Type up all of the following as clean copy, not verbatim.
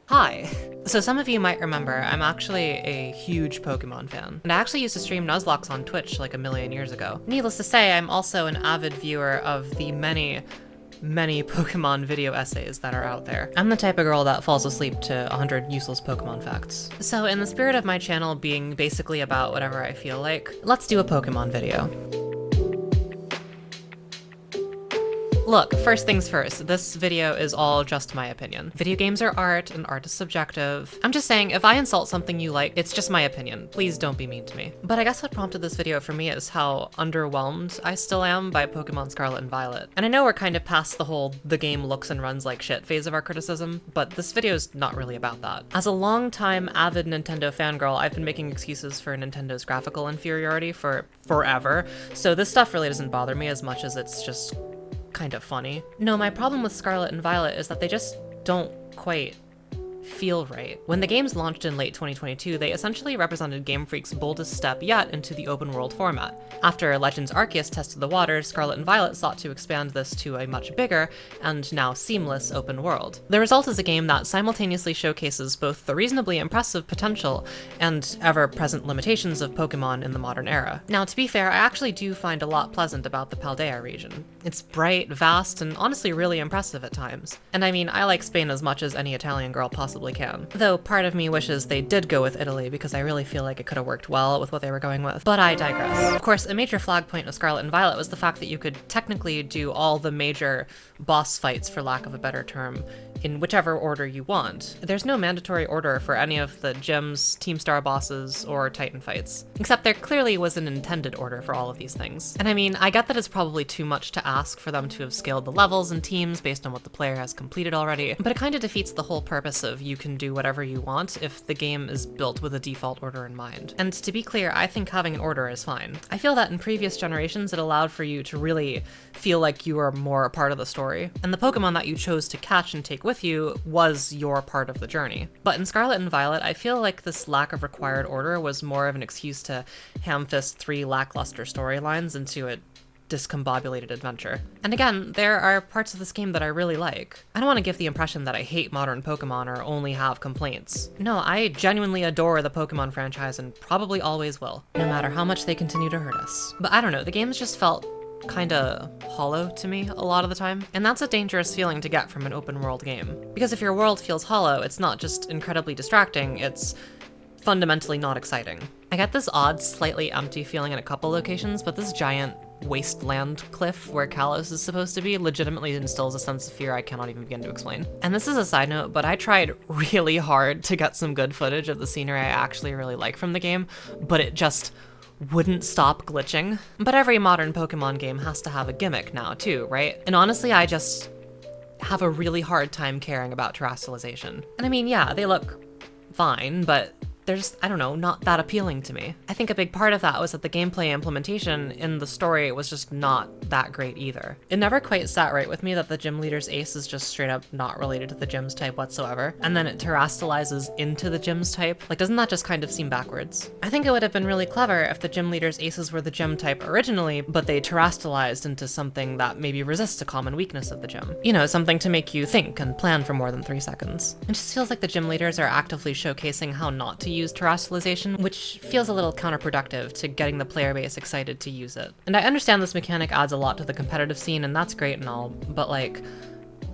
Hi! So some of you might remember, I'm actually a huge Pokémon fan, and I actually used to stream Nuzlocke on Twitch like a million years ago. Needless to say, I'm also an avid viewer of the many Pokemon video essays that are out there. I'm the type of girl that falls asleep to 100 useless Pokemon facts. So in the spirit of my channel being basically about whatever I feel like, let's do a Pokemon video. Look, first things first, this video is all just my opinion. Video games are art, and art is subjective. I'm just saying, if I insult something you like, it's just my opinion. Please don't be mean to me. But I guess what prompted this video for me is how underwhelmed I still am by Pokemon Scarlet and Violet. And I know we're kind of past the whole the game looks and runs like shit phase of our criticism, but this video is not really about that. As a long-time avid Nintendo fangirl, I've been making excuses for Nintendo's graphical inferiority for forever, so this stuff really doesn't bother me as much as it's just kind of funny. No, my problem with Scarlet and Violet is that they just don't quite feel right. When the games launched in late 2022, they essentially represented Game Freak's boldest step yet into the open world format. After Legends Arceus tested the waters, Scarlet and Violet sought to expand this to a much bigger and now seamless open world. The result is a game that simultaneously showcases both the reasonably impressive potential and ever-present limitations of Pokemon in the modern era. Now, to be fair, I actually do find a lot pleasant about the Paldea region. It's bright, vast, and honestly really impressive at times. And I mean, I like Spain as much as any Italian girl possibly can. Though part of me wishes they did go with Italy because I really feel like it could have worked well with what they were going with. But I digress. Of course, a major flag point of Scarlet and Violet was the fact that you could technically do all the major boss fights, for lack of a better term, in whichever order you want. There's no mandatory order for any of the gyms, Team Star bosses, or Titan fights. Except there clearly was an intended order for all of these things. And I mean, I get that it's probably too much to ask for them to have scaled the levels and teams based on what the player has completed already, but it kind of defeats the whole purpose of you can do whatever you want if the game is built with a default order in mind. And to be clear, I think having an order is fine. I feel that in previous generations it allowed for you to really feel like you were more a part of the story, and the Pokemon that you chose to catch and take with you was your part of the journey. But in Scarlet and Violet, I feel like this lack of required order was more of an excuse to ham-fist 3 lackluster storylines into a discombobulated adventure. And again, there are parts of this game that I really like. I don't want to give the impression that I hate modern Pokemon or only have complaints. No, I genuinely adore the Pokemon franchise and probably always will, no matter how much they continue to hurt us. But I don't know, the games just felt kinda hollow to me a lot of the time, and that's a dangerous feeling to get from an open world game. Because if your world feels hollow, it's not just incredibly distracting, it's fundamentally not exciting. I get this odd, slightly empty feeling in a couple locations, but this giant wasteland cliff where Kalos is supposed to be legitimately instills a sense of fear I cannot even begin to explain. And this is a side note, but I tried really hard to get some good footage of the scenery I actually really like from the game, but it just wouldn't stop glitching. But every modern Pokemon game has to have a gimmick now too, right? And honestly, I just have a really hard time caring about Terastallization. And I mean, yeah, they look fine, but they're just, I don't know, not that appealing to me. I think a big part of that was that the gameplay implementation in the story was just not that great either. It never quite sat right with me that the gym leader's ace is just straight up not related to the gym's type whatsoever, and then it terastallizes into the gym's type. Like, doesn't that just kind of seem backwards? I think it would have been really clever if the gym leader's aces were the gym type originally, but they terastallized into something that maybe resists a common weakness of the gym. You know, something to make you think and plan for more than 3 seconds. It just feels like the gym leaders are actively showcasing how not to use Terastallization, which feels a little counterproductive to getting the player base excited to use it. And I understand this mechanic adds a lot to the competitive scene, and that's great and all, but like,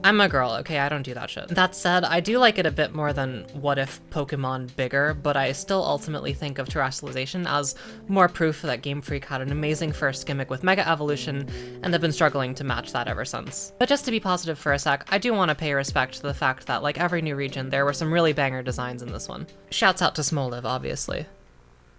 I'm a girl, okay? I don't do that shit. That said, I do like it a bit more than What If Pokemon Bigger, but I still ultimately think of Terastallization as more proof that Game Freak had an amazing first gimmick with Mega Evolution, and have been struggling to match that ever since. But just to be positive for a sec, I do want to pay respect to the fact that, like every new region, there were some really banger designs in this one. Shouts out to Smoliv, obviously.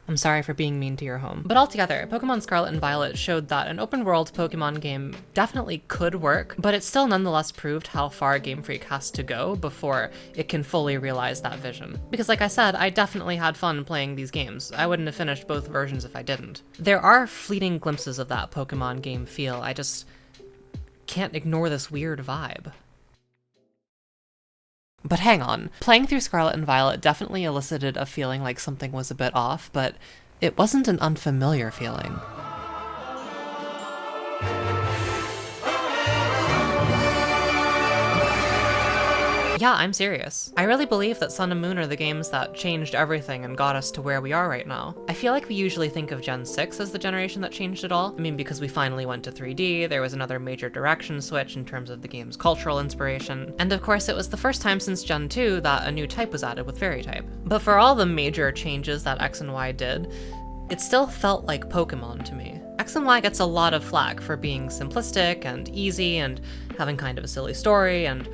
I'm sorry for being mean to your home. But altogether, Pokemon Scarlet and Violet showed that an open-world Pokemon game definitely could work, but it still nonetheless proved how far Game Freak has to go before it can fully realize that vision. Because like I said, I definitely had fun playing these games. I wouldn't have finished both versions if I didn't. There are fleeting glimpses of that Pokemon game feel. I just can't ignore this weird vibe. But hang on, playing through Scarlet and Violet definitely elicited a feeling like something was a bit off, but it wasn't an unfamiliar feeling. Yeah, I'm serious. I really believe that Sun and Moon are the games that changed everything and got us to where we are right now. I feel like we usually think of Gen 6 as the generation that changed it all. I mean, because we finally went to 3D, there was another major direction switch in terms of the game's cultural inspiration, and of course it was the first time since Gen 2 that a new type was added with Fairy type. But for all the major changes that X and Y did, it still felt like Pokémon to me. X and Y gets a lot of flack for being simplistic and easy and having kind of a silly story and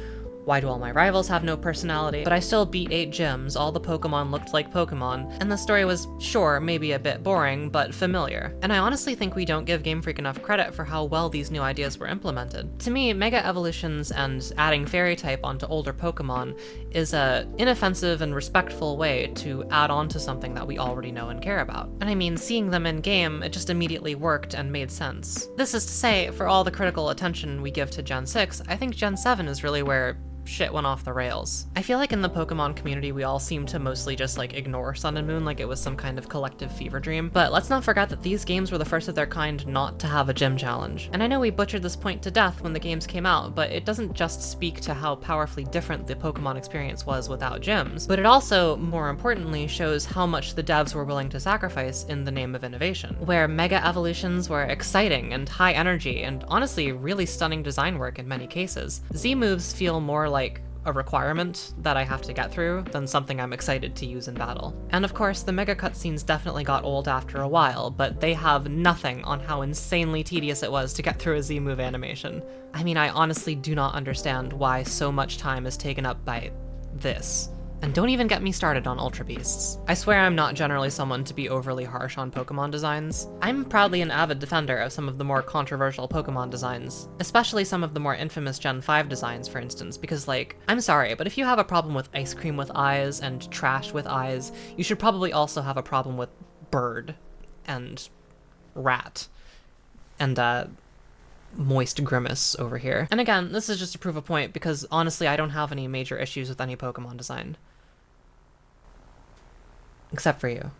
why do all my rivals have no personality? But I still beat 8 gyms, all the Pokemon looked like Pokemon, and the story was, sure, maybe a bit boring, but familiar. And I honestly think we don't give Game Freak enough credit for how well these new ideas were implemented. To me, Mega Evolutions and adding Fairy type onto older Pokemon is a inoffensive and respectful way to add on to something that we already know and care about. And I mean, seeing them in game, it just immediately worked and made sense. This is to say, for all the critical attention we give to Gen 6, I think Gen 7 is really where shit went off the rails. I feel like in the Pokemon community we all seem to mostly just like ignore Sun and Moon like it was some kind of collective fever dream, but let's not forget that these games were the first of their kind not to have a gym challenge. And I know we butchered this point to death when the games came out, but it doesn't just speak to how powerfully different the Pokemon experience was without gyms, but it also, more importantly, shows how much the devs were willing to sacrifice in the name of innovation. Where Mega Evolutions were exciting and high energy and honestly really stunning design work in many cases, Z moves feel more like a requirement that I have to get through than something I'm excited to use in battle. And of course, the mega cutscenes definitely got old after a while, but they have nothing on how insanely tedious it was to get through a Z move animation. I mean, I honestly do not understand why so much time is taken up by this. And don't even get me started on Ultra Beasts. I swear I'm not generally someone to be overly harsh on Pokemon designs. I'm proudly an avid defender of some of the more controversial Pokemon designs, especially some of the more infamous Gen 5 designs, for instance, because like, I'm sorry, but if you have a problem with ice cream with eyes and trash with eyes, you should probably also have a problem with bird and rat and moist grimace over here. And again, this is just to prove a point because honestly, I don't have any major issues with any Pokemon design. Except for you.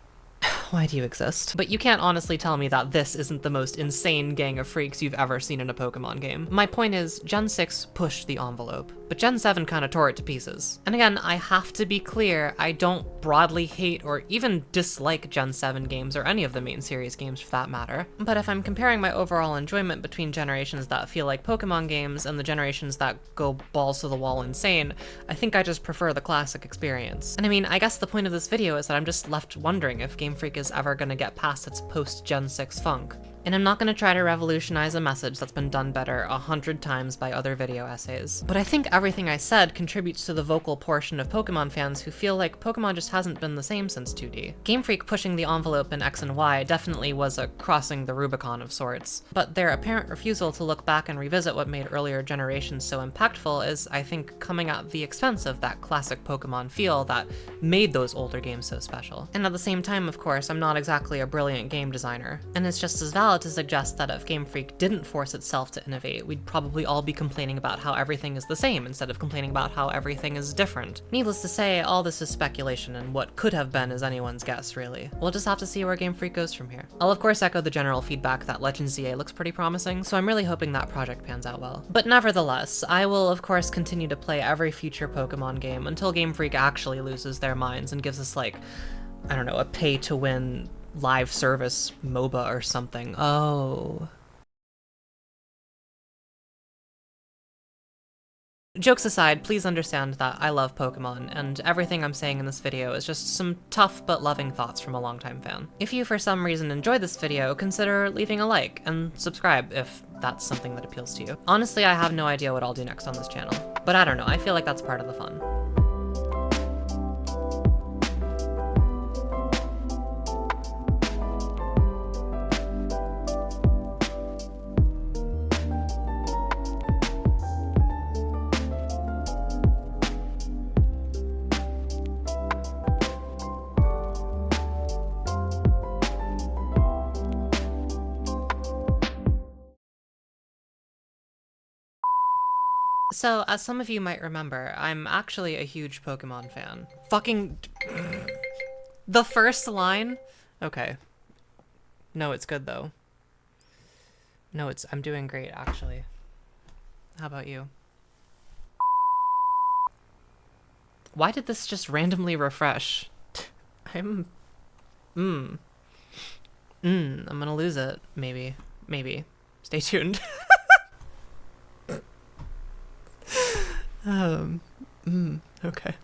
Why do you exist? But you can't honestly tell me that this isn't the most insane gang of freaks you've ever seen in a Pokemon game. My point is, Gen 6 pushed the envelope, but Gen 7 kinda tore it to pieces. And again, I have to be clear, I don't broadly hate or even dislike Gen 7 games or any of the main series games for that matter. But if I'm comparing my overall enjoyment between generations that feel like Pokemon games and the generations that go balls to the wall insane, I think I just prefer the classic experience. And I mean, I guess the point of this video is that I'm just left wondering if Game Freak is ever gonna get past its post-Gen 6 funk. And I'm not gonna try to revolutionize a message that's been done better 100 times by other video essays. But I think everything I said contributes to the vocal portion of Pokemon fans who feel like Pokemon just hasn't been the same since 2D. Game Freak pushing the envelope in X and Y definitely was a crossing the Rubicon of sorts, but their apparent refusal to look back and revisit what made earlier generations so impactful is, I think, coming at the expense of that classic Pokemon feel that made those older games so special. And at the same time, of course, I'm not exactly a brilliant game designer, and it's just as valid to suggest that if Game Freak didn't force itself to innovate, we'd probably all be complaining about how everything is the same instead of complaining about how everything is different. Needless to say, all this is speculation, and what could have been is anyone's guess, really. We'll just have to see where Game Freak goes from here. I'll of course echo the general feedback that Legend ZA looks pretty promising, so I'm really hoping that project pans out well. But nevertheless, I will of course continue to play every future Pokemon game until Game Freak actually loses their minds and gives us like, I don't know, a pay-to-win live service MOBA or something. Oh. Jokes aside, please understand that I love Pokemon, and everything I'm saying in this video is just some tough but loving thoughts from a longtime fan. If you for some reason enjoyed this video, consider leaving a like and subscribe if that's something that appeals to you. Honestly, I have no idea what I'll do next on this channel, but I don't know, I feel like that's part of the fun. So, as some of you might remember, I'm actually a huge Pokemon fan. Fucking... The first line? Okay. No, it's good though. No, I'm doing great, actually. How about you? Why did this just randomly refresh? I'm gonna lose it. Maybe. Stay tuned. Okay.